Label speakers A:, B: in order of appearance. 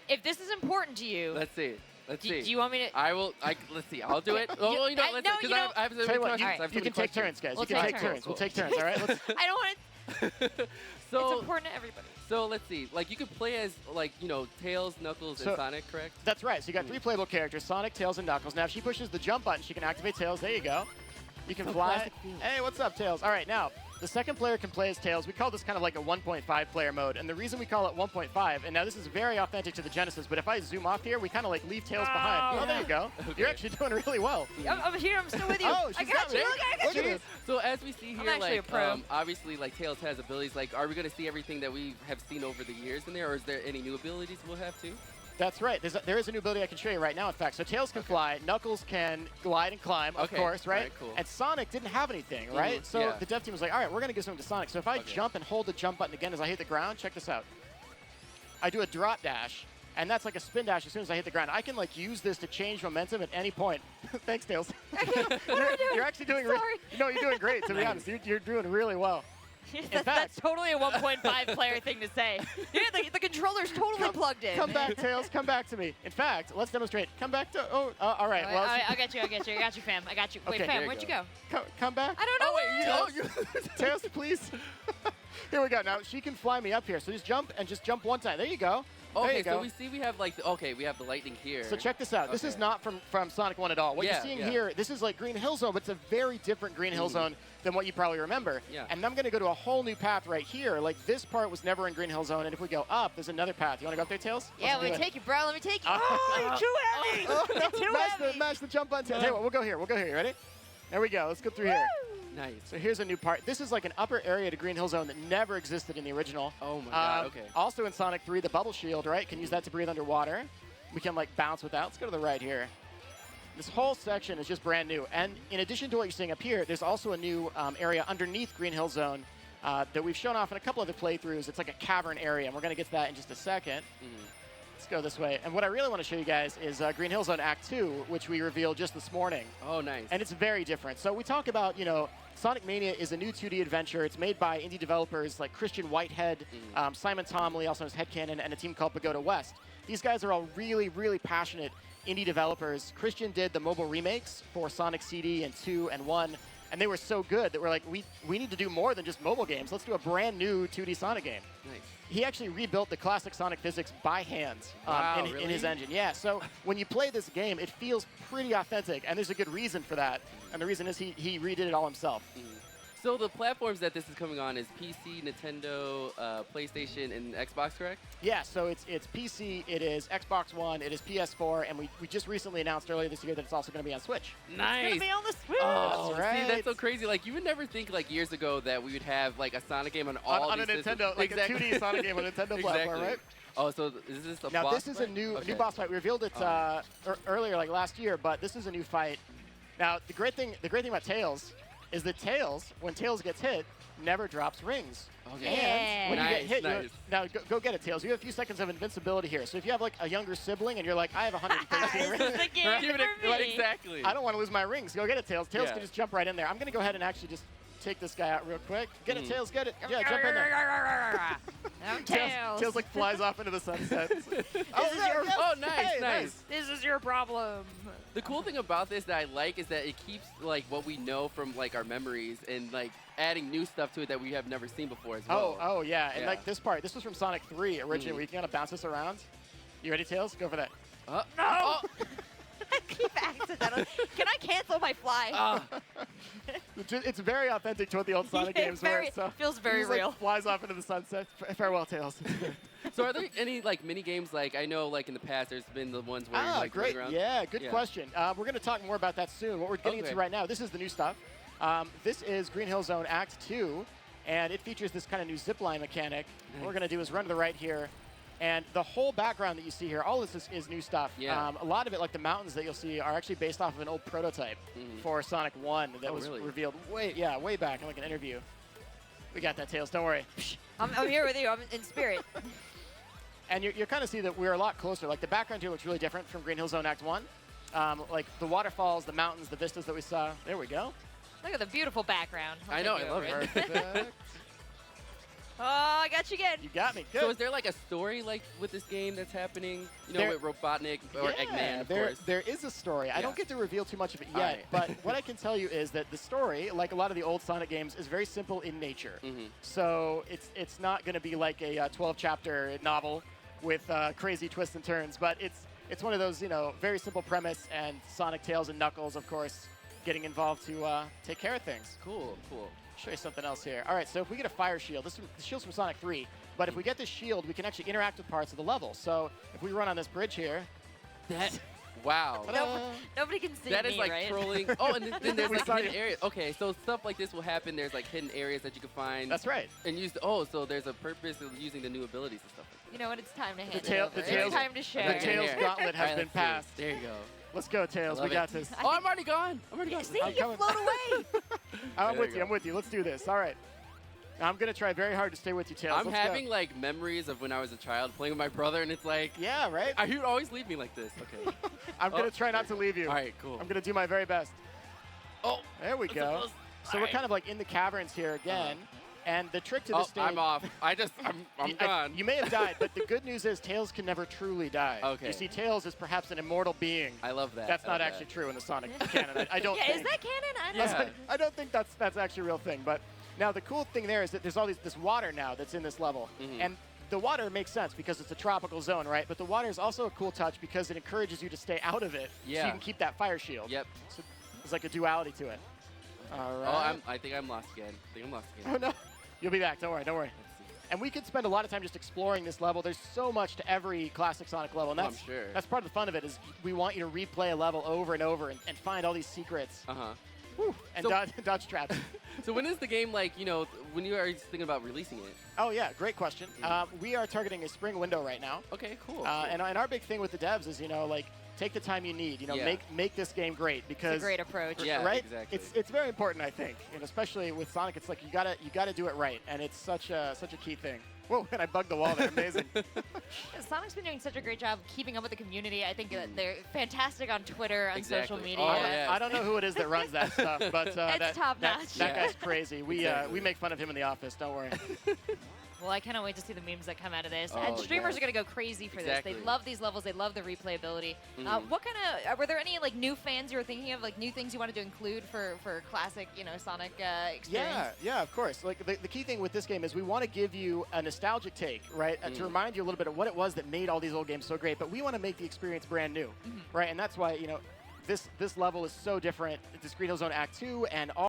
A: if this is important to you,
B: Let's see. Let's see.
A: Do you want me to?
B: Let's see. I'll do it. Oh, you know, let's
A: no,
B: because
A: you know-
B: I have so
C: Tell
B: many
C: you what,
B: questions.
C: you,
B: I have so
C: you
B: many
C: can take
B: questions.
C: turns, guys.
A: We'll
C: you can
A: take
C: take
A: turns.
C: turns. We'll take turns. All right. Let's,
A: I don't want to.
B: So
A: It's important to everybody.
B: So let's see. Like you could play as like Tails, Knuckles, and Sonic, correct?
C: That's right. So you got 3 playable characters: Sonic, Tails, and Knuckles. Now, if she pushes the jump button, she can activate Tails. There you go. You can fly.
B: plastic field.
C: Hey, what's up, Tails? All right, now the second player can play as Tails. We call this kind of like a 1.5 player mode, and the reason we call it 1.5, and now this is very authentic to the Genesis, but if I zoom off here, we kind of like leave Tails behind. Oh, there you go.
B: Okay.
C: You're actually doing really well.
A: I'm here. I'm still with you.
C: Oh,
A: I
C: she's
A: got
C: got
A: you.
C: me.
A: Look, I got
C: Look at
A: you.
C: this.
B: So as we see here,
A: actually
B: like
A: a pro.
B: obviously, like Tails has abilities. Like, are we going to see everything that we have seen over the years in there, or is there any new abilities we'll have too?
C: That's right. There is a new ability I can show you right now, in fact. So Tails can fly, Knuckles can glide and climb, of
B: Okay.
C: course, right?
B: Alright, cool.
C: And Sonic didn't have anything, right? So
B: yeah.
C: the dev team was like, all right, we're going to give something to Sonic. So if I
B: Okay.
C: jump and hold the jump button again as I hit the ground, check this out. I do a drop dash, and that's like a spin dash as soon as I hit the ground. I can like use this to change momentum at any point. Thanks, Tails. You're actually doing No, you're doing great, to be honest. You're doing really well.
A: That's totally a 1.5 player thing to say. Yeah, the controller's totally plugged in.
C: Come back, Tails. Come back to me. In fact, let's demonstrate. Come back to. Oh, all right. Well,
A: I got you. I got you, fam. I got you. Wait,
C: Okay,
A: fam,
B: there
A: where'd
B: you
A: you go?
C: come back.
A: I don't know.
B: Oh,
A: where
B: wait,
A: it is.
C: Tails, please. Here we go. Now she can fly me up here. So just jump one time. There you go. There
B: Okay,
C: you go.
B: so we see we have like we have the lightning here.
C: So check this out. This is
B: Okay.
C: not from Sonic 1 at all. What you're
B: Yeah,
C: seeing
B: yeah.
C: here, this is like Green Hill Zone, but it's a very different Green Hill Zone than what you probably remember.
B: Yeah.
C: And I'm going to go to a whole new path right here. Like this part was never in Green Hill Zone, and if we go up, there's another path. You want to go up there, Tails?
A: Yeah,
C: Let's
A: let
C: do
A: me
C: it.
A: take you, bro. Let me take you.
C: Oh,
A: Oh, you're too heavy. You're too heavy.
C: Mash the jump button. Tell you what, we'll go here. We'll go here. You ready? There we go. Let's go through here.
B: Nice.
C: So here's a new part. This is like an upper area to Green Hill Zone that never existed in the original.
B: Oh my god. Okay.
C: Also in Sonic 3, the bubble shield, right? Can use that to breathe underwater. We can like bounce with that. Let's go to the right here. This whole section is just brand new. And in addition to what you're seeing up here, there's also a new area underneath Green Hill Zone that we've shown off in a couple other playthroughs. It's like a cavern area, and we're going to get to that in just a second. Let's go this way. And what I really want to show you guys is Green Hill Zone Act 2, which we revealed just this morning.
B: Oh, nice.
C: And it's very different. So we talk about, Sonic Mania is a new 2D adventure. It's made by indie developers like Christian Whitehead, Simon Tomley, also known as Headcanon, and a team called Pagoda West. These guys are all really, really passionate indie developers. Christian did the mobile remakes for Sonic CD and 2 and 1, and they were so good that we're like, we need to do more than just mobile games. Let's do a brand new 2D Sonic game.
B: Nice.
C: He actually rebuilt the classic Sonic physics by hand
B: Wow,
C: in
B: really?
C: his engine. Yeah, so when you play this game, it feels pretty authentic, and there's a good reason for that. And the reason is he redid it all himself.
B: So the platforms that this is coming on is PC, Nintendo, PlayStation, and Xbox, correct?
C: Yeah, so it's PC, it is Xbox One, it is PS4, and we just recently announced earlier this year that it's also going to be on Switch.
B: Nice.
A: It's gonna be on the Switch.
B: Oh,
C: That's right.
B: see, that's so crazy. Like, you would never think, like, years ago that we would have, like, a Sonic game on all
C: on a
B: these
C: Nintendo,
B: systems.
C: like
B: Exactly.
C: a 2D Sonic game on a Nintendo platform,
B: Exactly.
C: right?
B: Oh, so is this a
C: Now
B: boss
C: this is a
B: fight?
C: new
B: Okay.
C: boss fight. We revealed it earlier, like last year, but this is a new fight. Now the great thing about Tails is that Tails, when Tails gets hit, never drops rings.
B: Okay.
C: And when you get hit,
B: Nice.
C: now go get it, Tails. You have a few seconds of invincibility here. So if you have like a younger sibling and you're like, I have 113
A: This
C: rings,
A: is the game
B: Give it
A: for
B: a,
A: me.
B: exactly.
C: I don't want to lose my rings. Go get it, Tails. Tails
B: Yeah.
C: can just jump right in there. I'm going to go ahead and actually just take this guy out real quick. Get it, Tails. Get it. Yeah, jump in there.
A: I'm Tails.
C: Tails like flies off into the sunset.
B: Oh, nice,
C: Hey,
B: nice.
A: This is your problem.
B: The cool thing about this that I like is that it keeps like what we know from like our memories and like adding new stuff to it that we have never seen before as well.
C: Oh yeah, and
B: Yeah.
C: like this part, this was from Sonic 3 originally, where you can kind of bounce this around. You ready, Tails? Go for that.
B: No!
A: I keep accidentally. Can I cancel my fly?
C: It's very authentic to what the old Sonic
A: Yeah,
C: games
A: very-
C: were. So
A: feels very
C: he just, like,
A: real.
C: flies off into the sunset. Farewell, Tails.
B: So are there any like mini games like I know like in the past there's been the ones where you're like
C: great.
B: running around?
C: Yeah, good
B: Yeah.
C: question. We're going to talk more about that soon. What we're getting
B: Okay.
C: into right now, this is the new stuff. This is Green Hill Zone Act 2, and it features this kind of new zipline mechanic. What we're going to do is run to the right here. And the whole background that you see here, all this is new stuff.
B: Yeah.
C: A lot of it, like the mountains that you'll see, are actually based off of an old prototype for Sonic 1 that was
B: really?
C: revealed way back in like an interview. We got that, Tails. Don't worry.
A: I'm here with you. I'm in spirit.
C: And you're kind of see that we're a lot closer. Like the background here looks really different from Green Hill Zone Act 1. Like the waterfalls, the mountains, the vistas that we saw. There we go.
A: Look at the beautiful background.
B: I know,
A: take
B: I
A: you
B: love
A: over
B: it.
C: Perfect.
A: Oh, I got you again.
C: You got me. Good.
B: So is there like a story like with this game that's happening? You know,
C: There-
B: with Robotnik or Eggman, of course.
C: there is a story. I
B: Yeah.
C: don't get to reveal too much of it yet,
B: Alright.
C: but what I can tell you is that the story, like a lot of the old Sonic games, is very simple in nature.
B: Mm-hmm.
C: So it's not going to be like a 12-chapter novel with crazy twists and turns, but it's one of those, very simple premise, and Sonic, Tails, and Knuckles, of course, getting involved to take care of things.
B: Cool, cool.
C: Show you something else here. All right, so if we get a fire shield, the shield's from Sonic 3, but if we get this shield, we can actually interact with parts of the level. So if we run on this bridge here,
B: Wow.
C: ta-da!
A: Nobody can see
B: That
A: me,
B: is like
A: right?
B: trolling. Oh, and then there's
C: We
B: like
C: saw
B: hidden
C: you.
B: areas. Okay, so stuff like this will happen. There's like hidden areas that you can find.
C: That's right.
B: And use. So there's a purpose of using the new abilities and stuff like
A: You know what? It's time to hand it
C: tail-
A: over.
C: the
A: It's
C: tails-
A: time to
C: The
A: share.
C: Tails
B: Here.
C: gauntlet has
B: Alright,
C: been
B: let's see.
C: passed.
B: There you go.
C: Let's go, Tails.
B: I
C: We
B: love
C: got
B: it.
C: this.
B: Oh, I'm already gone. I'm already gone.
A: See,
C: I'm
A: you
C: coming.
A: float away.
C: I'm
B: There
C: with
B: you
C: you.
B: go.
C: I'm with you. Let's do this. All right. I'm going to try very hard to stay with you, Tails.
B: I'm
C: Let's go.
B: having like memories of when I was a child playing with my brother, and it's like,
C: Yeah, right?
B: he would always leave me like this. Okay.
C: I'm going
B: Oh,
C: to try not to leave you.
B: All right, cool.
C: I'm going to do my very best.
B: Oh,
C: There we
B: that's
C: go.
B: close.
C: So we're
B: Alright.
C: kind of like in the caverns here again. And the trick to this stage...
B: I'm off. I'm gone.
C: You may have died, but the good news is Tails can never truly die.
B: Okay.
C: You see, Tails is perhaps an immortal being.
B: I love that.
C: That's
B: I love
C: not actually
B: that.
C: true in the Sonic canon. I don't
A: Yeah,
C: think.
A: is that canon? I don't
B: Yeah.
A: know.
C: I don't think that's actually a real thing. But now the cool thing there is that there's all this water now that's in this level,
B: Mhm.
C: and the water makes sense because it's a tropical zone, right? But the water is also a cool touch because it encourages you to stay out of it, so
B: Yeah.
C: you can keep that fire shield.
B: Yep.
C: So there's like a duality to it. All
B: Oh,
C: right.
B: I think I'm lost again.
C: Oh no, you'll be back. Don't worry. Don't worry.
B: Let's see.
C: And we could spend a lot of time just exploring this level. There's so much to every classic Sonic level, and
B: Oh, I'm
C: that's
B: sure.
C: that's part of the fun of it. Is we want you to replay a level over and over and find all these secrets.
B: Uh-huh.
C: Whew, and
B: So-
C: dodge traps.
B: So when is the game like, when you are thinking about releasing it?
C: Oh yeah, great question. We are targeting a spring window right now,
B: Okay, cool.
C: and our big thing with the devs is like take the time you need.
B: Yeah.
C: Make this game great
A: It's
C: because
A: a great approach.
B: Yeah,
C: right.
B: exactly.
C: It's very important, I think, and especially with Sonic, it's like you gotta do it right, and it's such a key thing. Whoa, and I bugged the wall there. Amazing.
A: Sonic's been doing such a great job keeping up with the community. I think that they're fantastic on Twitter, on social
B: Exactly.
A: media.
B: Oh, yeah.
C: I don't know who it is that runs that stuff, but that,
A: top
C: that,
A: notch.
C: that
B: Yeah.
C: guy's crazy. We
B: Exactly.
C: we make fun of him in the office. Don't worry.
A: Well, I cannot wait to see the memes that come out of this.
B: Oh,
A: And streamers
B: yes.
A: are going to go crazy for this.
B: Exactly.
A: They love these levels. They love the replayability.
B: Mhm.
A: What kind of were there any like new fans you were thinking of, like new things you wanted to include for classic, Sonic experience?
C: Yeah, of course. Like the key thing with this game is we want to give you a nostalgic take, right? To remind you a little bit of what it was that made all these old games so great. But we want to make the experience brand new, right? And that's why this level is so different. Discrete Hill Zone Act 2 and all.